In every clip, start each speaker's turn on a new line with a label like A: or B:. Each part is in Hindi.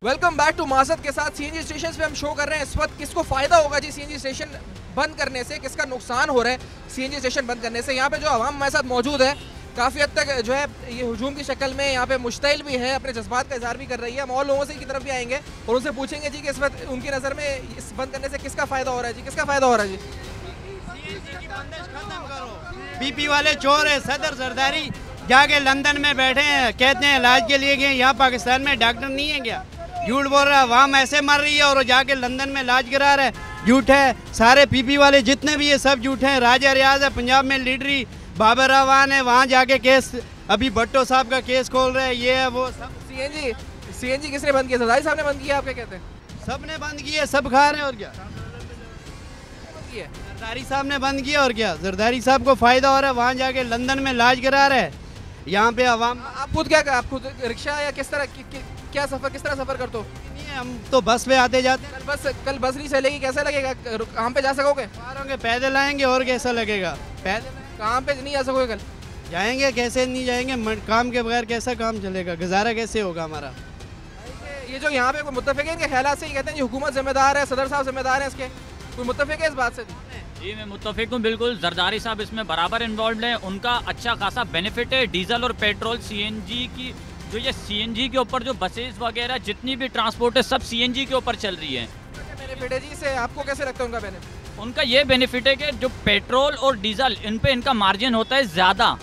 A: वेलकम बैक टू मासद के साथ सीएनजी स्टेशन पे हम शो कर रहे हैं इस वक्त किसको फायदा होगा जी सीएनजी स्टेशन बंद करने से, किसका नुकसान हो रहा है सीएनजी स्टेशन बंद करने से। यहाँ पे जो आवाम हमारे साथ मौजूद है काफ़ी हद तक जो है ये हुजूम की शक्ल में यहाँ पे मुश्तइल भी है, अपने जज्बात का इजहार भी कर रही है। हम और लोगों से की तरफ भी आएंगे और उनसे पूछेंगे जी कि इस वक्त उनकी नज़र में इस बंद करने से किसका फ़ायदा हो रहा है जी, किसका फ़ायदा हो रहा है जी।
B: पीपी वाले चोर है, सदर सरदारी जाके लंदन में बैठे हैं, कहते हैं इलाज के लिए गए, यहाँ पाकिस्तान में डॉक्टर नहीं है क्या? झूठ बोल रहा है, वहाँ ऐसे मर रही है और जाके लंदन में इलाज करा रहा है, झूठ है। सारे पीपी वाले जितने भी ये सब झूठ हैं। राजा रियाज है पंजाब में लीडरी, बाबर रवान है, वहाँ जाके केस अभी भट्टो साहब का केस खोल रहे हैं, ये है वो सब।
A: सीएनजी किसने बंद किया? सरदारी साहब ने बंद किया, आप क्या कहते हैं?
B: सब ने बंद किया, सब खा रहे हैं और क्या। जरदारी साहब ने बंद किया और क्या, जरदारी साहब को फायदा हो रहा है, वहाँ जाके लंदन में इलाज करा रहे हैं। यहाँ पे आवाम, आप खुद
A: रिक्शा या किस तरह क्या सफर, किस तरह सफर करते हो?
B: हम तो बस पे आते जाते हैं।
A: कल बस नहीं चलेगी, कैसा लगेगा? कहाँ पे जा सकोगे?
B: पैदल आएंगे और कैसा लगेगा? पैदल
A: कहाँ पे नहीं जा सकोगे? कल
B: जाएंगे, कैसे नहीं जाएंगे? काम के बगैर कैसा काम चलेगा? गुजारा कैसे होगा हमारा?
A: ये जो यहाँ पे मुत्तफिक है इनके ख्यालात से, ये कहते हैं हुकूमत जिम्मेदार है, सदर साहब जिम्मेदार है इसके, कोई मुत्तफिक है इस बात से?
C: जी मैं मुत्तफिक हूँ बिल्कुल। जरदारी साहब इसमें बराबर इन्वॉल्व हैं, उनका अच्छा खासा बेनिफिट है। डीजल और पेट्रोल सीएनजी की जो ये सीएनजी के ऊपर जो बसेस वगैरह जितनी भी ट्रांसपोर्ट है सब सीएनजी के ऊपर चल रही है।
A: बेनिफिट है जी इससे, आपको कैसे लगता है उनका बेनिफिट?
C: उनका ये बेनिफिट है कि जो पेट्रोल और डीजल इन पे इनका मार्जिन होता है ज़्यादा।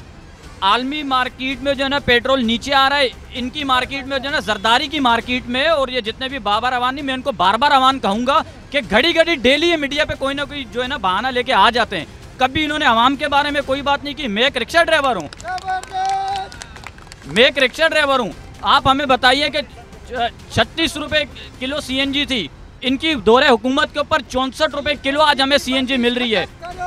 C: आलमी मार्केट में जो है ना पेट्रोल नीचे आ रहा है, इनकी मार्केट में जो है ना जरदारी की मार्केट में, और ये जितने भी बाबर अवानी, मैं इनको बार बार आह्वान कहूँगा कि घड़ी घड़ी डेली ये मीडिया पे कोई ना कोई जो है ना बहाना लेके आ जाते हैं। कभी इन्होंने आवाम के बारे में कोई बात नहीं की। मैं एक रिक्शा ड्राइवर हूँ, मैं एक रिक्शा ड्राइवर हूँ। आप हमें बताइए कि 36 रुपये किलो सीएनजी थी, इनकी दौरे हुकूमत के ऊपर 64 रुपये किलो आज हमें सीएनजी मिल रही है।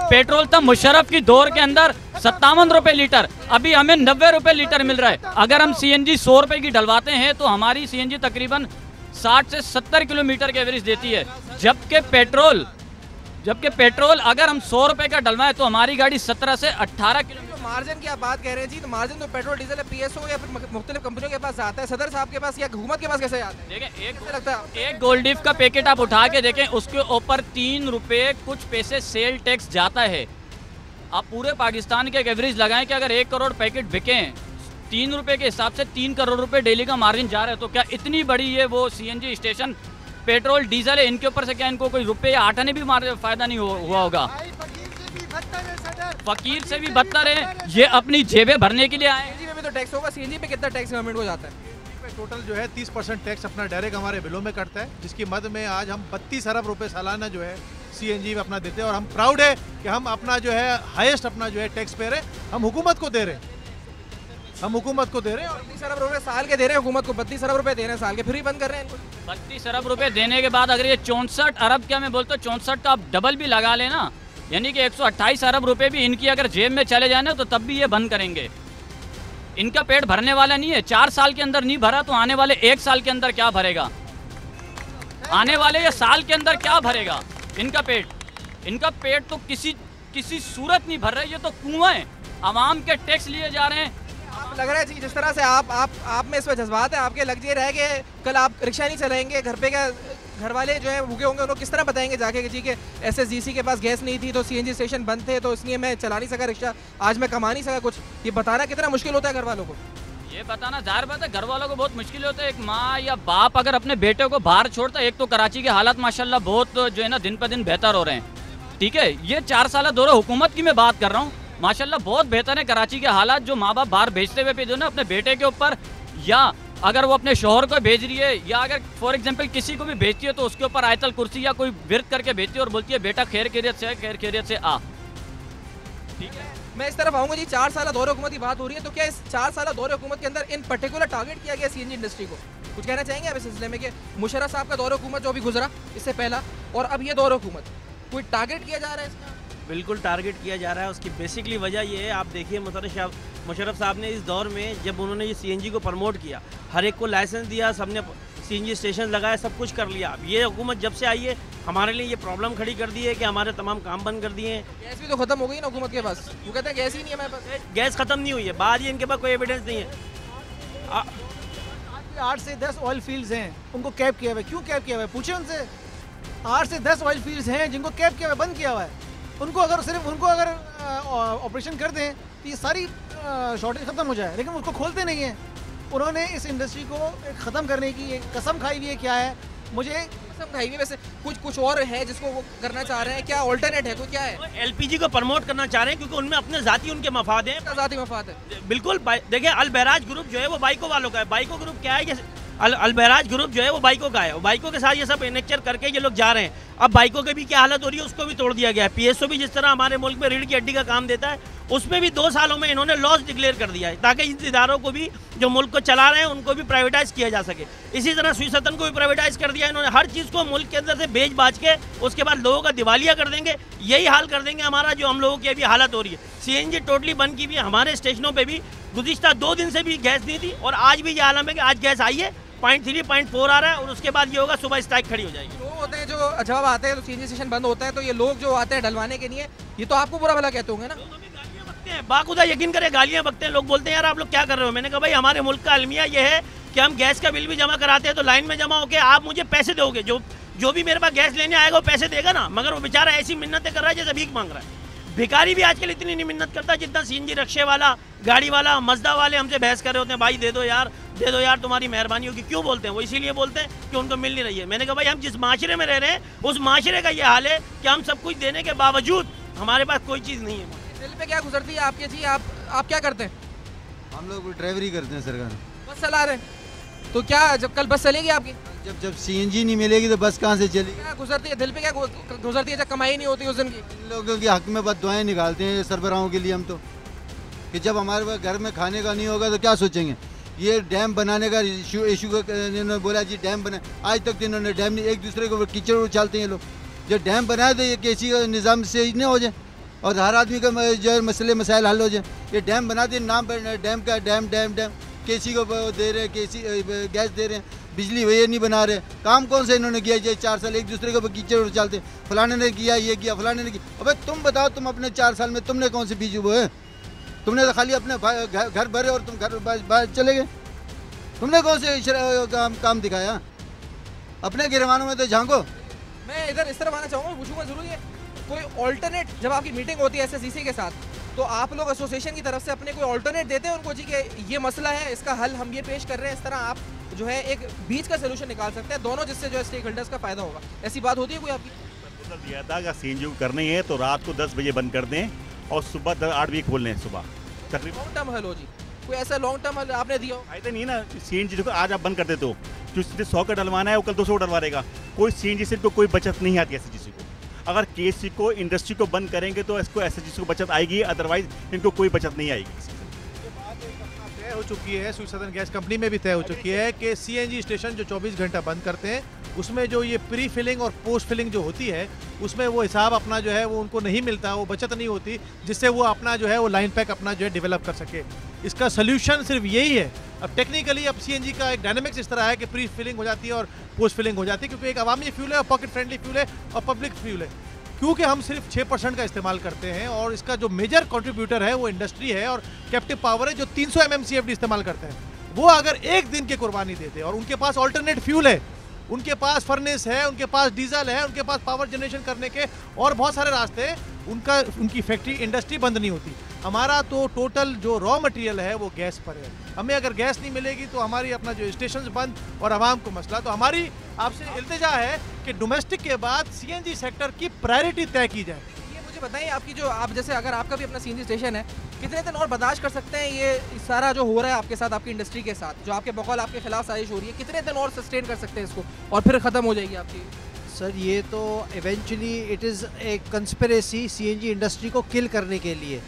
C: पेट्रोल था मुशर्रफ की दौर के अंदर 57 रुपये लीटर, अभी हमें 90 रुपये लीटर मिल रहा है। अगर हम सीएनजी 100 रुपये की डलवाते हैं तो हमारी सीएनजी तकरीबन 60 से 70 किलोमीटर के एवरेज देती है, जबकि पेट्रोल अगर हम 100 रुपये का डलवाएं तो हमारी गाड़ी 17 से 18 किलोमीटर।
A: मार्जिन की आप बात कह रहे हैं जी, तो मार्जिन तो पेट्रोल डीजल पीएसओ या फिर मुख्तलिफ कंपनियों के पास आता है, सदर साहब के पास या हुकूमत के पास कैसे आता है?
C: देखें एक गोल्ड का पैकेट आप उठा के देखें, उसके ऊपर 3 रुपये कुछ पैसे सेल टैक्स जाता है। आप पूरे पाकिस्तान के एक एवरेज लगाएं कि अगर 1 करोड़ पैकेट बिकें 3 रुपये के हिसाब से 3 करोड़ रुपये डेली का मार्जिन जा रहा है, तो क्या इतनी बड़ी ये वो सीएनजी स्टेशन पेट्रोल डीजल है, इनके ऊपर से क्या इनको कोई रुपये या आटा ने भी फायदा नहीं हुआ होगा? फकीर से भी बदतर है, ये अपनी जेबें भरने के लिए आए।
A: सीएनजी में भी तो टैक्स होगा, सीएनजी पे कितना टैक्स गवर्नमेंट को जाता है?
D: टोटल जो है 30% टैक्स अपना डायरेक्ट हमारे बिलों में कटता है, जिसकी मद में आज हम 32 अरब रुपए सालाना जो है सीएनजी में अपना देते हैं। और हम प्राउड है कि हम अपना जो है हाईएस्ट अपना जो है टैक्स पे रहे हम हुकूमत को दे रहे हैं, हम हुकूमत को दे रहे हैं।
A: 32 अरब रुपए साल के दे रहे हैं हुकूमत को, 32 अरब रुपए दे रहे हैं साल के, फिर ही बंद कर रहे हैं इनको।
C: 32 अरब रुपए देने के बाद अगर ये 64 अरब, क्या मैं बोलता हूँ 64 का आप डबल भी लगा लेना, यानी कि 128 अरब रुपए भी इनकी अगर जेब में चले जाए ना तो तब भी ये बंद करेंगे। इनका पेट भरने वाला नहीं है। 4 साल के अंदर नहीं भरा तो आने वाले 1 साल के अंदर क्या भरेगा? आने वाले ये साल के अंदर क्या भरेगा इनका पेट? इनका पेट तो किसी सूरत नहीं भर रहा है, ये तो कुआं है। आवाम के टैक्स लिए जा रहे हैं।
A: लग रहा है जी जिस तरह से आप में इस पर जज्बात है, आपके लग रहा है कि कल आप रिक्शा नहीं चलाएंगे, घर पे क्या घर वाले जो है भूखे होंगे, उनको किस तरह बताएंगे जाके कि जी के एसएसजीसी के पास गैस नहीं थी तो सीएनजी स्टेशन बंद थे तो इसलिए मैं चला नहीं सका रिक्शा, आज मैं कमा नहीं सका कुछ। ये बताना कितना मुश्किल होता है घर वालों को?
C: ये बताना जाहिर बात है घर वालों को बहुत मुश्किल होता है। एक माँ या बाप अगर अपने बेटे को बाहर छोड़ता है, एक तो कराची के हालात माशाल्लाह बहुत जो है ना दिन पर दिन बेहतर हो रहे हैं, ठीक है। ये 4 साल दौरे हुकूमत की मैं बात कर रहा हूँ, माशाल्लाह बहुत बेहतर है कराची के हालात। जो माँ बाप बाहर भेजते हुए भी जो ना अपने बेटे के ऊपर, या अगर वो अपने शोहर को भेज रही है, या अगर फॉर एग्जांपल किसी को भी भेजती है तो उसके ऊपर आयतल कुर्सी या कोई विरद करके भेजती है और बोलती है बेटा खैर खैरियत से, खैर खैरियत से आ, ठीक है।
A: मैं इस तरफ आऊँगा जी, 4 साल दौरे हुकूमत की बात हो रही है, तो क्या इस 4 साल दौरे हुकूमत के अंदर इन पर्टिकुलर टारगेट किया गया सीएनजी इंडस्ट्री को? कुछ कहना चाहेंगे आप इस सिलसिले में कि मुशर्रफ साहब का दौरे हुकूमत जो अभी गुजरा इससे पहला और अब ये दौरे हुकूमत, कोई टारगेट किया जा रहा है इसका?
E: बिल्कुल टारगेट किया जा रहा है। उसकी बेसिकली वजह ये है, आप देखिए मुशर्रफ साहब ने इस दौर में जब उन्होंने ये सीएनजी को प्रमोट किया, हर एक को लाइसेंस दिया, सबने सीएनजी स्टेशन लगाया, सब कुछ कर लिया। अब ये हुकूमत जब से आई है हमारे लिए ये प्रॉब्लम खड़ी कर दी है कि हमारे तमाम काम बंद कर दिए हैं।
A: गैस भी तो खत्म हो गई ना हुकूमत के पास, वो कहते हैं गैस ही नहीं है हमारे पास।
E: गैस खत्म नहीं हुई है, बात ये इनके पास कोई एविडेंस नहीं है।
F: 8 से 10 ऑयल फील्ड्स हैं, उनको कैप किया हुआ है। क्यों कैप किया हुआ है? पूछे उनसे। 8 से 10 ऑयल फील्ड्स हैं जिनको कैप किया हुआ है, बंद किया हुआ है। उनको अगर ऑपरेशन कर दें तो ये सारी शॉर्टेज ख़त्म हो जाए, लेकिन उसको खोलते नहीं हैं। उन्होंने इस इंडस्ट्री को ख़त्म करने की एक कसम खाई हुई है। क्या है मुझे
A: कसम खाई हुई, वैसे कुछ और है जिसको वो करना चाह रहे हैं, क्या ऑल्टरनेट है, कोई क्या है?
E: एलपीजी को प्रमोट करना चाह रहे हैं क्योंकि उनमें अपने जाती उनके मफाद हैं।
A: ज़ाती मफाद है
E: बिल्कुल। देखिए अल बैराज ग्रुप जो है वो बाइको वालों का है। बाइको ग्रुप क्या है? ये अल बैराज ग्रुप जो है वो बाइको का है। बाइको के साथ ये सब इनेक्चर करके ये लोग जा रहे हैं। अब बाइकों की भी क्या हालत हो रही है उसको भी तोड़ दिया गया है। पीएसओ भी जिस तरह हमारे मुल्क में रीढ़ की हड्डी का काम देता है, उसमें भी 2 सालों में इन्होंने लॉस डिक्लेयर कर दिया है ताकि इन इदारों को भी जो मुल्क को चला रहे हैं उनको भी प्राइवेटाइज किया जा सके। इसी तरह सुई सतन को भी प्राइवेटाइज कर दिया इन्होंने। हर चीज़ को मुल्क के अंदर से बेच बाच के उसके बाद लोगों का दिवालिया कर देंगे। यही हाल कर देंगे हमारा जो हम लोगों की अभी हालत हो रही है। सीएनजी टोटली बंद की हुई है। हमारे स्टेशनों पर भी गुज़िश्ता 2 दिन से भी गैस नहीं थी और आज भी ये आलम है कि आज गैस आई है, 0.3 0.4 आ रहा है और उसके बाद ये होगा सुबह स्ट्राइक खड़ी हो जाएगी।
A: लोग होते हैं जो जब आते हैं तो सीएनजी स्टेशन बंद होता है, तो ये लोग जो आते हैं डलवाने के लिए, ये तो आपको बुरा भला कहते होंगे ना?
E: बाखुदा यकीन करें गालियां बकते हैं लोग। बोलते हैं यार आप लोग क्या कर रहे हो। मैंने कहा भाई हमारे मुल्क का अलमिया ये है कि हम गैस का बिल भी जमा कराते हैं तो लाइन में जमा होकर आप मुझे पैसे दोगे। जो भी मेरे पास गैस लेने आएगा वो पैसे देगा ना, मगर वो बेचारा ऐसी मिन्नतें कर रहा है जैसे भीख मांग रहा है। भिखारी भी आजकल इतनी नहीं मिन्नत करता जितना सीएनजी रिक्शे वाला, गाड़ी वाला, मजदा वाले हमसे बहस कर रहे होते हैं, भाई दे दो यार तुम्हारी मेहरबानी होगी। क्यों बोलते हैं? वो इसीलिए बोलते हैं कि उनको मिल नहीं रही है। मैंने कहा भाई हम जिस माशरे में रह रहे हैं उस माशरे का ये हाल है कि हम सब कुछ देने के बावजूद हमारे पास कोई चीज़ नहीं है।
A: दिल पे क्या गुजरती है आपके जी? आप क्या करते हैं?
G: हम लोग ड्राइवरी करते हैं सरकार।
A: बस चला रहे हैं, तो क्या जब कल बस चलेगी आपकी?
G: जब सीएनजी नहीं मिलेगी तो बस कहाँ से चलेगी?
A: क्या गुजरती है दिल पे, क्या गुजरती है जब कमाई नहीं होती उस दिन की?
G: इन लोगों के हक में बस दुआएं निकालते हैं सरबराहों के लिए हम तो, कि जब हमारे पास घर में खाने का नहीं होगा तो क्या सोचेंगे। ये डैम बनाने का इशू इन्होंने बोला जी डैम बना, आज तक तो इन्होंने डैम नहीं, एक दूसरे को कीचड़ उछालते हैं लोग। जब डैम बनाए तो ये किसी का निज़ाम से नहीं हो जाए और हर आदमी का जो है मसले मसाइल हल हो जाए। ये डैम बनाते नाम पर डैम का डैम केसी को दे रहे हैं, केसी गैस दे रहे हैं, बिजली ये नहीं बना रहे। काम कौन सा इन्होंने किया? 4 साल एक दूसरे को कीचड़ उछालते, फलाने ने किया, ये किया, फलाने ने किया। अबे तुम बताओ, तुम अपने 4 साल में तुमने कौन से बीज बोए? तुमने तो खाली अपने घर भरे और तुम घर बाहर चले गए। तुमने कौन से काम दिखाया? अपने गिरवानों में तो झांको।
A: मैं इधर इस तरफ आना चाहूँगा, पूछूंगा जरूर ये कोई ऑल्टरनेट, जब आपकी मीटिंग होती है एसएससीसी के साथ, तो आप लोग एसोसिएशन की तरफ से अपने कोई ऑल्टरनेट देते हैं उनको जी कि ये मसला है, इसका हल हम ये पेश कर रहे हैं, इस तरह आप जो है एक बीच का सोल्यूशन निकाल सकते हैं दोनों, जिससे जो है स्टेक होल्डर्स का फायदा होगा। ऐसी बात होती है कोई आपकी?
H: दिया था अगर सीएनजी को करनी है तो रात को 10 बजे बंद कर दें और सुबह 8 बजे खोल लें सुबह। तकरीबन
A: लॉन्ग टर्म हल हो जी, कोई ऐसा लॉन्ग टर्म हल आपने दिया हो?
H: फायदा नहीं है ना सीएनजी को। आज आप बंद कर देते हो, जो 100 का डलवाना है वो कल 200 डलवा देगा। कोई सीएनजी से इनको कोई बचत नहीं आती एसएसजीसी को। अगर केसी को इंडस्ट्री को बंद करेंगे तो इसको एसएसजीसी को बचत आएगी, अदरवाइज इनको कोई बचत नहीं आएगी।
D: तय हो चुकी है, सुई सदन गैस कंपनी में भी तय हो चुकी है कि सीएनजी स्टेशन जो 24 घंटा बंद करते हैं उसमें जो ये प्री फिलिंग और पोस्ट फिलिंग जो होती है उसमें वो हिसाब अपना जो है वो उनको नहीं मिलता, वो बचत नहीं होती, जिससे वो अपना जो है वो लाइन पैक अपना जो है डेवलप कर सके। इसका सोल्यूशन सिर्फ यही है। अब टेक्निकली अब सीएनजी का एक डायनामिक्स इस तरह है कि प्री फिलिंग हो जाती है और पोस्ट फिलिंग हो जाती है, क्योंकि एक अवामी फ्यूल है और पॉकेट फ्रेंडली फ्यूल है और पब्लिक फ्यूल है। क्योंकि हम सिर्फ 6% का इस्तेमाल करते हैं और इसका जो मेजर कंट्रीब्यूटर है वो इंडस्ट्री है और कैप्टिव पावर है जो 300 MMCFD इस्तेमाल करते हैं। वो अगर एक दिन की कुर्बानी देते और उनके पास ऑल्टरनेट फ्यूल है, उनके पास फर्नेस है, उनके पास डीजल है, उनके पास पावर जनरेशन करने के और बहुत सारे रास्ते हैं, उनकी फैक्ट्री इंडस्ट्री बंद नहीं होती। हमारा तो टोटल जो रॉ मटेरियल है वो गैस पर है। हमें अगर गैस नहीं मिलेगी तो हमारी अपना जो स्टेशन बंद और आवाम को मसला। तो हमारी आपसे इल्तिजा है कि डोमेस्टिक के बाद सीएनजी सेक्टर की प्रायोरिटी तय की जाए।
A: ये मुझे बताइए, आपकी जो आप जैसे अगर आपका भी अपना सीएनजी स्टेशन है, कितने दिन और बर्दाश्त कर सकते हैं ये सारा जो हो रहा है आपके साथ, आपकी इंडस्ट्री के साथ, जो आपके बकौल आपके खिलाफ साजिश हो रही है, कितने दिन और सस्टेन कर सकते हैं इसको और फिर ख़त्म हो जाएगी आपकी?
I: सर ये तो eventually it is a conspiracy CNG industry को किल करने के लिए।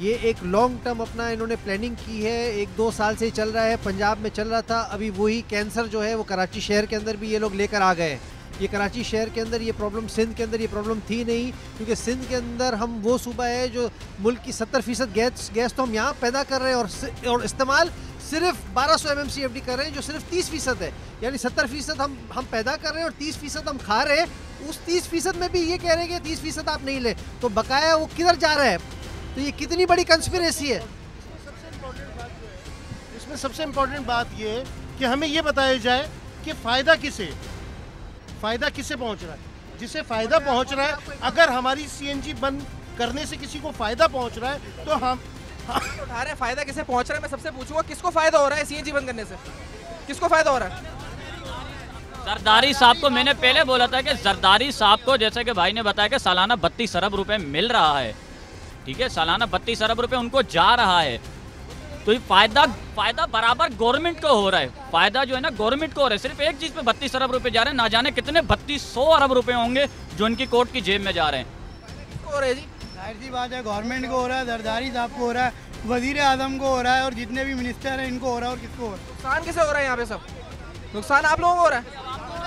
I: ये एक लॉन्ग टर्म अपना इन्होंने प्लानिंग की है, 1-2 साल से चल रहा है। पंजाब में चल रहा था, अभी वही कैंसर जो है वो कराची शहर के अंदर भी ये लोग लेकर आ गए। ये कराची शहर के अंदर ये प्रॉब्लम, सिंध के अंदर ये प्रॉब्लम थी नहीं, क्योंकि सिंध के अंदर हम वो सूबा है जो मुल्क की 70% गैस तो हम यहाँ पैदा कर रहे हैं और इस्तेमाल सिर्फ 1200 MMCFD कर रहे हैं, जो सिर्फ 30% है। यानी 70% हम पैदा कर रहे हैं और 30% हम खा रहे हैं। उस 30% में भी ये कह रहे हैं कि 30% आप नहीं ले, तो बकाया वो किधर जा रहा है? तो ये कितनी बड़ी कंस्पिरेसी है।
J: इसमें सबसे इम्पोर्टेंट बात ये कि हमें ये बताया जाए कि फ़ायदा किसे पहुंच रहा है। जिसे फ़ायदा पहुंच रहा है, अगर हमारी सीएनजी बंद करने से किसी को फ़ायदा पहुंच रहा है तो हम
A: उठा रहे हैं, फ़ायदा किसे पहुंच रहा है। मैं सबसे पूछूंगा किसको फ़ायदा हो रहा है सीएनजी बंद करने से, किसको फ़ायदा हो रहा है?
C: जरदारी साहब को मैंने पहले बोला था कि जरदारी साहब को, जैसे कि भाई ने बताया कि सालाना 32 अरब रुपए मिल रहा है, ठीक है, सालाना 32 अरब रुपए उनको जा रहा है। तो ये फायदा बराबर गवर्नमेंट को हो रहा है, फायदा जो है ना गवर्नमेंट को हो रहा है। सिर्फ एक चीज पे 32 अरब रुपए जा रहे हैं, ना जाने कितने 3200 अरब रुपए होंगे जो उनकी कोर्ट की जेब में जा रहे हैं।
A: हो रहा है जी,
K: जाहिर सी बात है गवर्नमेंट को हो रहा है, जरदारी साहब को हो रहा है, वजीर आजम को हो रहा है और जितने भी मिनिस्टर हैं इनको हो रहा है। और किसको हो रहा है?
A: नुकसान किसे हो रहा है यहाँ पे? सब नुकसान आप लोगों को हो रहा है।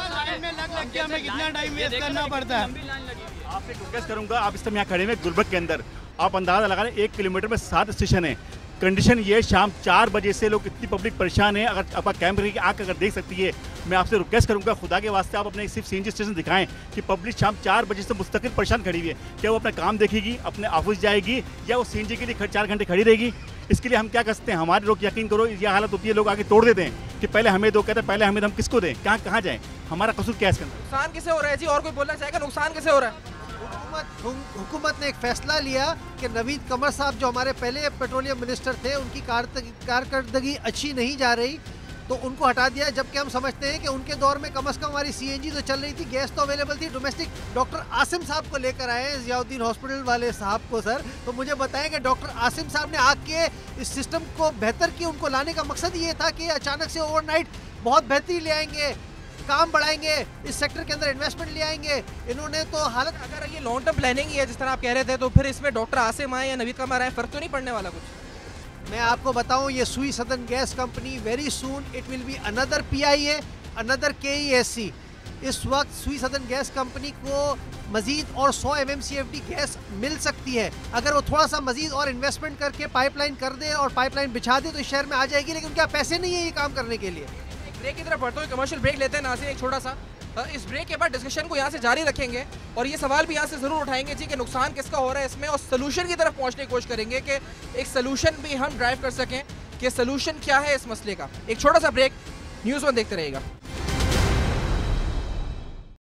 K: लाइन में लग के हमें कितना टाइम वेस्ट करना पड़ता है।
H: आपसे रिक्वेस्ट करूंगा, आप इस समय यहाँ खड़े हैं गुलबर्ग के अंदर, आप अंदाजा लगा लें 1 किलोमीटर में 7 स्टेशन है। कंडीशन ये शाम 4 बजे से लोग इतनी पब्लिक परेशान है। अगर आप कैमरे की आंख अगर देख सकती है, मैं आपसे रिक्वेस्ट करूंगा खुदा के वास्ते आप अपने सिर्फ सीएनजी स्टेशन दिखाएं कि पब्लिक शाम 4 बजे से मुस्तकिल परेशान खड़ी हुई है। क्या वो अपना काम देखेगी, अपने ऑफिस जाएगी, या वो सीएनजी के लिए 4 घंटे खड़ी रहेगी? इसके लिए हम क्या कर सकते हैं? हमारे लोग यकीन करो ये हालत होती है, लोग आगे तोड़ देते हैं कि पहले हमें दो, कहते हैं पहले हमें, हम किसको दें, कहाँ जाएँ? हमारा कसूर क्या है इसके अंदर?
A: नुकसान किसे हो रहा है जी? और कोई बोलना चाहेगा नुकसान किसे हो रहा है?
I: हुकूमत ने एक फैसला लिया कि नवीद कमर साहब जो हमारे पहले पेट्रोलियम मिनिस्टर थे, उनकी कारकर्दगी अच्छी नहीं जा रही तो उनको हटा दिया। जबकि हम समझते हैं कि उनके दौर में कम से कम हमारी सीएनजी तो चल रही थी, गैस तो अवेलेबल थी। डोमेस्टिक डॉक्टर आसिम साहब को लेकर आए हैं, जियाउद्दीन हॉस्पिटल वाले साहब को। सर तो मुझे बताएं कि डॉक्टर आसिम साहब ने आके इस सिस्टम को बेहतर किया। उनको लाने का मकसद ये था कि अचानक से ओवरनाइट बहुत बेहतरी ले आएंगे, काम बढ़ाएंगे, इस सेक्टर के अंदर इन्वेस्टमेंट ले आएंगे। इन्होंने तो हालत,
A: अगर ये लॉन्ग टर्म प्लानिंग ही है जिस तरह आप कह रहे थे, तो फिर इसमें डॉक्टर आसिम आए या नवीद कमर आए, फर्क तो नहीं पड़ने वाला कुछ?
I: मैं आपको बताऊं, ये सुई southern gas company very soon it will be another PIA, another KESC। इस वक्त सुई सदर्न गैस कंपनी को मजीद और 100 MMCFD गैस मिल सकती है। अगर वो थोड़ा सा मजीद और इन्वेस्टमेंट करके पाइपलाइन कर दे और पाइपलाइन बिछा दे तो इस शहर में आ जाएगी, लेकिन क्या पैसे नहीं है ये काम करने के लिए।
A: ब्रेक की तरफ बढ़ते हुए कमर्शियल ब्रेक लेते हैं नाज़रीन, एक छोटा सा। इस ब्रेक के बाद डिस्कशन को यहाँ से जारी रखेंगे और ये सवाल भी यहाँ से ज़रूर उठाएंगे जी कि नुकसान किसका हो रहा है इसमें, और सोल्यूशन की तरफ पहुँचने की कोशिश करेंगे कि एक सोल्यूशन भी हम ड्राइव कर सकें कि सोल्यूशन क्या है इस मसले का। एक छोटा सा ब्रेक, न्यूज़ 1 देखते रहिएगा।